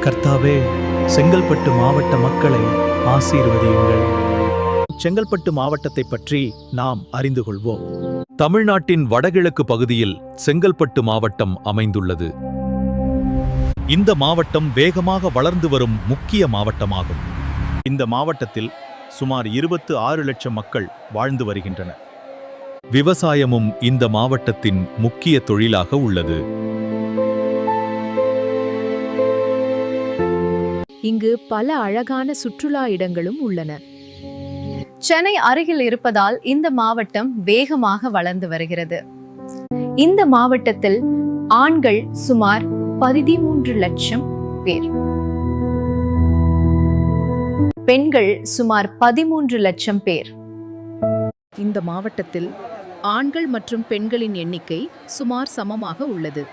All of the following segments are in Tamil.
கர்த்தாவே, செங்கல்பட்டு மாவட்ட மக்களை ஆசீர்வதியுங்கள். செங்கல்பட்டு மாவட்டத்தை பற்றி நாம் அறிந்து கொள்வோம். தமிழ்நாட்டின் வடகிழக்கு பகுதியில் செங்கல்பட்டு மாவட்டம் அமைந்துள்ளது. இந்த மாவட்டம் வேகமாக வளர்ந்து வரும் முக்கிய மாவட்டமாகும். இந்த மாவட்டத்தில் சுமார் 26 லட்சம் மக்கள் வாழ்ந்து வருகின்றனர். விவசாயமும் இந்த மாவட்டத்தின் முக்கிய தொழிலாக உள்ளது. இங்கு பல அழகான சுற்றுலா இடங்களும் உள்ளன. சென்னை அருகில் இருப்பதால் இந்த மாவட்டம் வேகமாக வளர்ந்து வருகிறது. இந்த மாவட்டத்தில் ஆண்கள் சுமார் 13 லட்சம் பேர், பெண்கள் சுமார் 13 லட்சம் பேர். இந்த மாவட்டத்தில் ஆண்கள் மற்றும் பெண்களின் எண்ணிக்கை சுமார் சமமாக உள்ளது.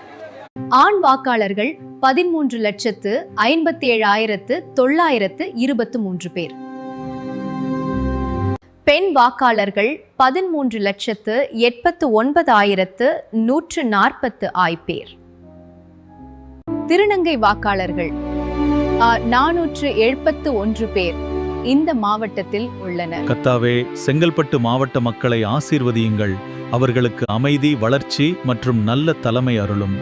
ஆண் வாக்காளர்கள் 13,57,923 பேர். பெண் வாக்காளர்கள் 13,89,140 பேர். திருநங்கை வாக்காளர்கள் 471 பேர் இந்த மாவட்டத்தில் உள்ளனர். கர்த்தாவே, செங்கல்பட்டு மாவட்ட மக்களை ஆசீர்வதியுங்கள். அவர்களுக்கு அமைதி, வளர்ச்சி மற்றும் நல்ல தலைமை அருளும்.